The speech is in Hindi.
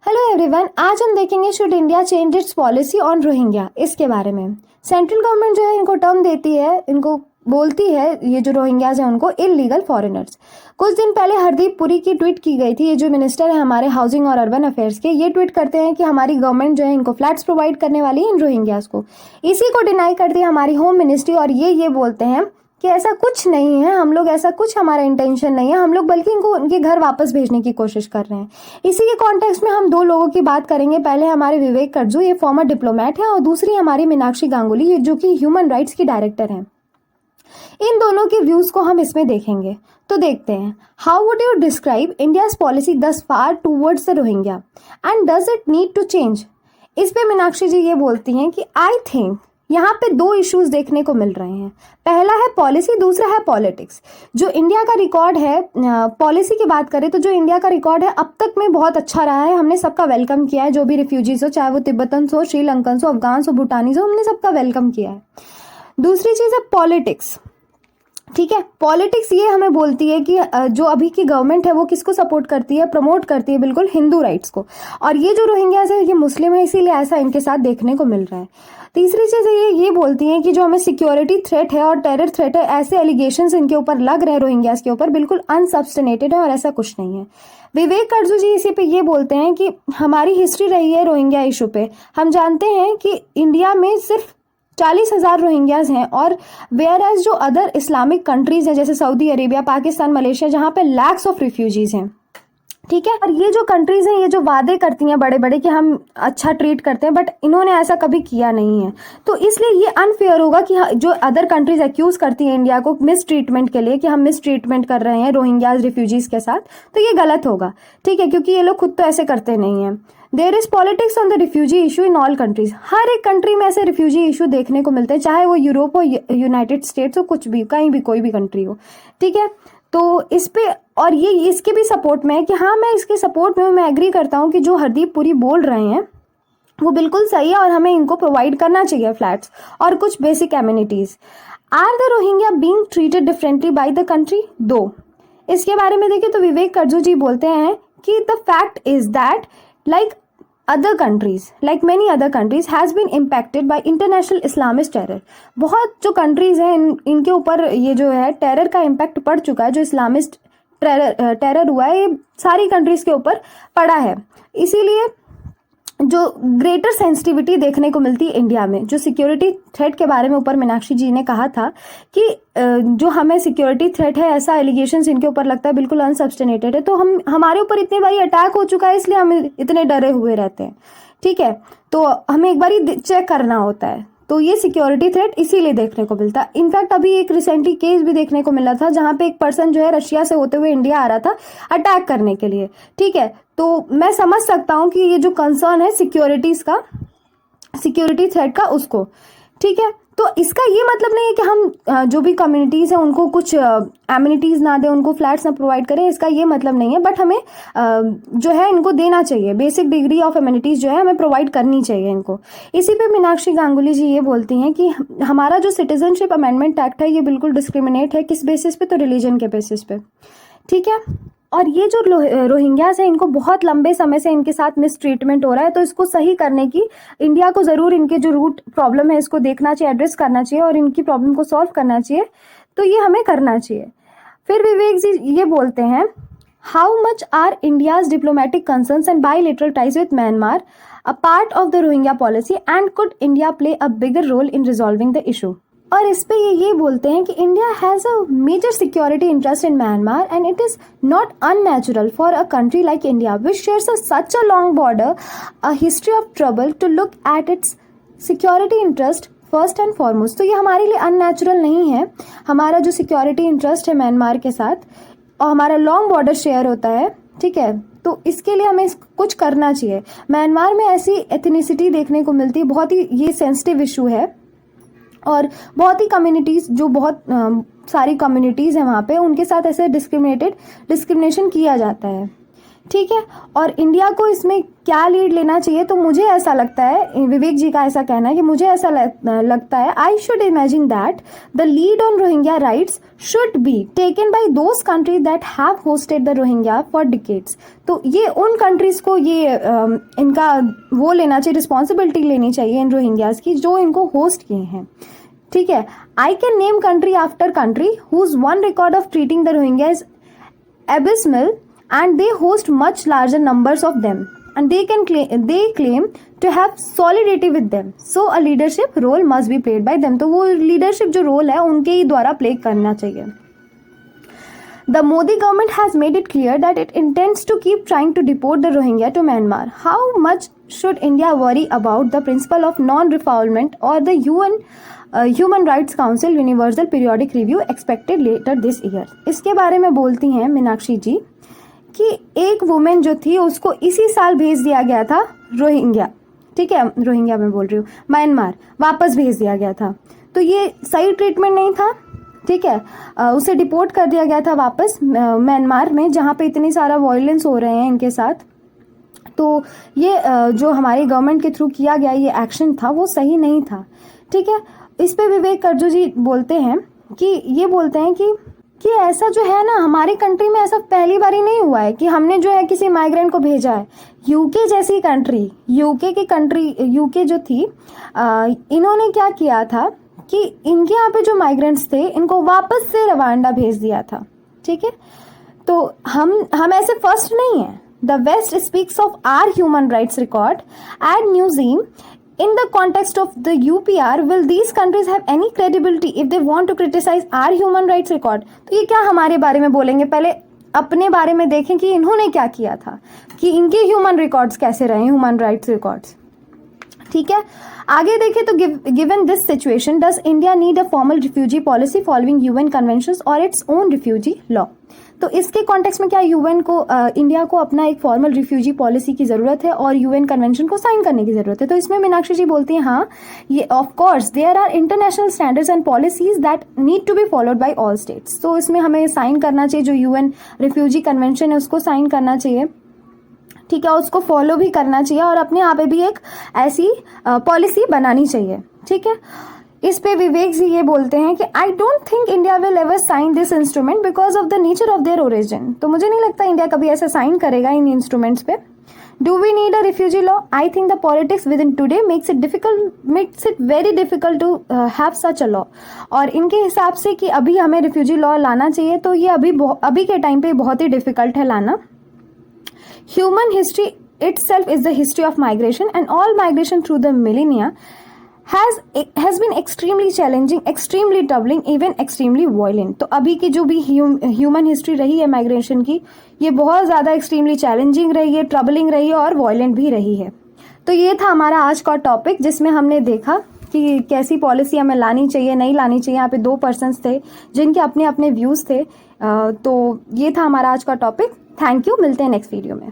हेलो एवरीवन, आज हम देखेंगे should India change it's policy on Rohingya. इसके बारे में सेंट्रल गवर्नमेंट जो है इनको टर्म देती है, इनको बोलती है ये जो रोहिंग्याज हैं उनको इलीगल फॉरेनर्स। कुछ दिन पहले हरदीप पुरी की ट्वीट की गई थी, ये जो मिनिस्टर है हमारे हाउसिंग और अर्बन अफेयर्स के, ये ट्वीट करते हैं कि हमारी गवर्नमेंट जो है इनको फ्लैट्स प्रोवाइड करने वाली है इन रोहिंग्याज को। इसी को डिनाई करती है हमारी होम मिनिस्ट्री और ये बोलते हैं कि ऐसा कुछ नहीं है, हम लोग ऐसा कुछ हमारा इंटेंशन नहीं है, हम लोग बल्कि इनको उनके घर वापस भेजने की कोशिश कर रहे हैं। इसी के कॉन्टेक्स्ट में हम दो लोगों की बात करेंगे। पहले हमारे विवेक कर्जू, ये फॉर्मर डिप्लोमेट हैं, और दूसरी हमारी मीनाक्षी गांगुली जो कि ह्यूमन राइट्स की डायरेक्टर हैं। इन दोनों के व्यूज को हम इसमें देखेंगे। तो देखते हैं, how would you describe India's policy thus far towards the Rohingya and does it need to change. इस पे मीनाक्षी जी ये बोलती हैं कि आई थिंक यहाँ पे दो इश्यूज देखने को मिल रहे हैं। पहला है पॉलिसी, दूसरा है पॉलिटिक्स। जो इंडिया का रिकॉर्ड है, पॉलिसी की बात करें तो जो इंडिया का रिकॉर्ड है अब तक में बहुत अच्छा रहा है। हमने सबका वेलकम किया है, जो भी रिफ्यूजीज हो, चाहे वो तिब्बतन्स हो, श्रीलंकन्स हो, अफगान्स हो, भूटानीज हो, हमने सबका वेलकम किया है। दूसरी चीज है पॉलिटिक्स। ठीक है, पॉलिटिक्स ये हमें बोलती है कि जो अभी की गवर्नमेंट है वो किसको सपोर्ट करती है, प्रमोट करती है, बिल्कुल हिंदू राइट्स को। और ये जो रोहिंग्यास है ये मुस्लिम है, इसीलिए ऐसा इनके साथ देखने को मिल रहा है। तीसरी चीज ये बोलती है कि जो हमें सिक्योरिटी थ्रेट है और टेरर थ्रेट है, ऐसे एलिगेशंस इनके ऊपर लग रहे हैं रोहिंग्यास के ऊपर, बिल्कुल अनसब्सटेनेटेड है और ऐसा कुछ नहीं है। विवेक कर्जू जी इसी पे ये बोलते हैं कि हमारी हिस्ट्री रही है रोहिंग्या इशू पे। हम जानते हैं कि इंडिया में सिर्फ 40,000 रोहिंग्याज हैं, और वेयर एज जो अदर इस्लामिक कंट्रीज हैं जैसे सऊदी अरेबिया, पाकिस्तान, मलेशिया, जहाँ पे लैक्स ऑफ रिफ्यूजीज हैं। ठीक है, और ये जो कंट्रीज हैं ये जो वादे करती हैं बड़े बड़े कि हम अच्छा ट्रीट करते हैं, बट इन्होंने ऐसा कभी किया नहीं है। तो इसलिए ये अनफेयर होगा कि जो अदर कंट्रीज एक्यूज करती हैं इंडिया को मिस ट्रीटमेंट के लिए कि हम मिस ट्रीटमेंट कर रहे हैं रोहिंग्याज रिफ्यूजीज के साथ, तो ये गलत होगा। ठीक है, क्योंकि ये लोग खुद तो ऐसे करते नहीं हैं। There is politics on the refugee issue in all countries. हर एक कंट्री में ऐसे रिफ्यूजी इशू देखने को मिलते हैं, चाहे वो यूरोप हो, यूनाइटेड स्टेट्स हो, कुछ भी, कहीं भी, कोई भी कंट्री हो। ठीक है, तो इस पे और ये इसके भी सपोर्ट में है कि हाँ, मैं इसके सपोर्ट में मैं एग्री करता हूँ कि जो हरदीप पुरी बोल रहे हैं वो बिल्कुल सही है और हमें इनको प्रोवाइड करना चाहिए फ्लैट्स और कुछ basic amenities. Are the Rohingya being treated differently by the country? दो, इसके बारे में देखें तो विवेक कर्जू जी बोलते हैं कि the fact is that like like many other countries has been impacted by international Islamist terror। बहुत जो कंट्रीज हैं इनके ऊपर ये जो है टेरर का इम्पैक्ट पड़ चुका है, जो इस्लामिस्ट टेरर हुआ है ये सारी कंट्रीज के ऊपर पड़ा है। इसीलिए जो ग्रेटर सेंसिटिविटी देखने को मिलती है इंडिया में, जो सिक्योरिटी थ्रेट के बारे में ऊपर मीनाक्षी जी ने कहा था कि जो हमें सिक्योरिटी थ्रेट है, ऐसा एलिगेशंस इनके ऊपर लगता है बिल्कुल अनसब्सटेनेटेड है। तो हमारे ऊपर इतनी बारी अटैक हो चुका है, इसलिए हम इतने डरे हुए रहते हैं। ठीक है, तो हमें एक बारी चेक करना होता है। तो ये सिक्योरिटी थ्रेट इसीलिए देखने को मिलता है। इनफैक्ट अभी एक रिसेंटली केस भी देखने को मिला था जहां पे एक पर्सन जो है रशिया से होते हुए इंडिया आ रहा था अटैक करने के लिए। ठीक है, तो मैं समझ सकता हूं कि ये जो कंसर्न है सिक्योरिटीज का, सिक्योरिटी थ्रेट का, उसको। ठीक है, तो इसका ये मतलब नहीं है कि हम जो भी कम्युनिटीज हैं उनको कुछ एमिनिटीज ना दें, उनको फ्लैट्स ना प्रोवाइड करें, इसका ये मतलब नहीं है। बट हमें जो है इनको देना चाहिए, बेसिक डिग्री ऑफ एमिनिटीज जो है हमें प्रोवाइड करनी चाहिए इनको। इसी पे मीनाक्षी गांगुली जी ये बोलती हैं कि हमारा जो सिटीजनशिप अमेंडमेंट एक्ट है ये बिल्कुल डिस्क्रिमिनेट है। किस बेसिस पे? तो रिलीजन के बेसिस पे। ठीक है, और ये जो रोहिंग्यास है इनको बहुत लंबे समय से इनके साथ मिस ट्रीटमेंट हो रहा है, तो इसको सही करने की इंडिया को जरूर इनके जो रूट प्रॉब्लम है इसको देखना चाहिए, एड्रेस करना चाहिए और इनकी प्रॉब्लम को सॉल्व करना चाहिए। तो ये हमें करना चाहिए। फिर विवेक जी ये बोलते हैं, how much are India's diplomatic concerns and bilateral ties with Myanmar a part of the Rohingya policy and could India play a bigger role in resolving the issue? और इस पे ये बोलते हैं कि India has a major security interest in Myanmar and it is not unnatural for a country like India which shares such a long border, a history of trouble, to look at its security interest first and foremost. तो ये हमारे लिए अननेचुरल नहीं है। हमारा जो सिक्योरिटी इंटरेस्ट है म्यांमार के साथ और हमारा लॉन्ग बॉर्डर शेयर होता है, ठीक है, तो इसके लिए हमें कुछ करना चाहिए। म्यांमार में ऐसी एथनिसिटी देखने को मिलती है, बहुत ही ये सेंसिटिव इशू है और बहुत ही कम्युनिटीज, जो बहुत सारी कम्युनिटीज हैं वहाँ पे, उनके साथ ऐसे डिस्क्रिमिनेशन किया जाता है। ठीक है। और इंडिया को इसमें क्या लीड लेना चाहिए, तो मुझे ऐसा लगता है, विवेक जी का ऐसा कहना है कि मुझे ऐसा लगता है, I should imagine that the lead on Rohingya rights should be taken by those countries that have hosted the Rohingya for decades. तो ये उन कंट्रीज को ये इनका वो लेना चाहिए, रिस्पॉन्सिबिलिटी लेनी चाहिए इन रोहिंग्याज की जो इनको होस्ट किए हैं, ठीक है। I can name country after country whose own record of treating the Rohingya is abysmal, and they host much larger numbers of them, and they claim to have solidarity with them, so a leadership role must be played by them। तो वो leadership जो role है उनके ही द्वारा play करना चाहिए। The Modi government has made it clear that it intends to keep trying to deport the Rohingya to Myanmar. How much should India worry about the principle of non-refoulement or the UN Human Rights Council Universal Periodic Review expected later this year? इसके बारे में बोलती हैं मीनाक्षी जी कि एक वुमेन जो थी उसको इसी साल भेज दिया गया था रोहिंग्या, ठीक है, रोहिंग्या में बोल रही हूँ, म्यांमार वापस भेज दिया गया था। तो ये सही ट्रीटमेंट नहीं था, ठीक है। उसे डिपोर्ट कर दिया गया था वापस म्यांमार में, जहाँ पे इतनी सारा वायलेंस हो रहे हैं इनके साथ। तो ये जो हमारी गवर्नमेंट के थ्रू किया गया ये एक्शन था वो सही नहीं था, ठीक है। इस पे विवेक कर्जू जी बोलते हैं कि ये बोलते हैं कि ऐसा जो है ना हमारी कंट्री में ऐसा पहली बार ही नहीं हुआ है कि हमने जो है किसी माइग्रेंट को भेजा है। यूके जैसी कंट्री, यूके जो थी, इन्होंने क्या किया था कि इनके यहाँ पे जो माइग्रेंट्स थे इनको वापस से रवांडा भेज दिया था, ठीक है। तो हम ऐसे फर्स्ट नहीं है। The West speaks of our human rights record at न्यूज़ीम in the context of the UPR, will these countries have any credibility if they want to criticize our human rights record? तो ये क्या हमारे बारे में बोलेंगे, पहले अपने बारे में देखें कि इन्होंने क्या किया था, कि इनके ह्यूमन रिकॉर्ड्स कैसे रहे, ह्यूमन राइट्स रिकॉर्ड्स, ठीक है। आगे देखें तो given this situation does India need a formal refugee policy following UN conventions और इट्स ओन रिफ्यूजी लॉ। तो इसके कॉन्टेक्स्ट में क्या यूएन को इंडिया को अपना एक फॉर्मल रिफ्यूजी पॉलिसी की ज़रूरत है और यूएन कन्वेंशन को साइन करने की ज़रूरत है। तो इसमें मीनाक्षी जी बोलती हैं हाँ, ये of course there are international standards and policies that need to be followed by all states. तो इसमें हमें साइन करना चाहिए, जो यूएन रिफ्यूजी कन्वेंशन है उसको साइन करना चाहिए, ठीक है, उसको फॉलो भी करना चाहिए और अपने यहाँ पे भी एक ऐसी पॉलिसी बनानी चाहिए, ठीक है। इस पे विवेक जी ये बोलते हैं कि I don't think India will ever sign this instrument because of the nature of their origin. तो मुझे नहीं लगता इंडिया कभी ऐसा साइन करेगा इन इंस्ट्रूमेंट्स पे। Do we need a refugee law? I think the politics within today makes it very difficult to have such a law. और इनके हिसाब से कि अभी हमें रिफ्यूजी लॉ लाना चाहिए, तो ये अभी के टाइम पे बहुत ही डिफिकल्ट है लाना। Human history itself is the history of migration, and all migration through the millennia has been extremely challenging, extremely troubling, even extremely violent। तो अभी की जो भी ह्यूमन हिस्ट्री रही है माइग्रेशन की, ये बहुत ज़्यादा एक्सट्रीमली चैलेंजिंग रही है, ट्रबलिंग रही है और वायलेंट भी रही है। तो ये था हमारा आज का टॉपिक, जिसमें हमने देखा कि कैसी पॉलिसी हमें लानी चाहिए, नहीं लानी चाहिए। यहाँ पे 2 पर्सन्स थे जिनके अपने अपने व्यूज़ थे। तो ये था हमारा आज का टॉपिक। थैंक यू, मिलते हैं नेक्स्ट वीडियो में।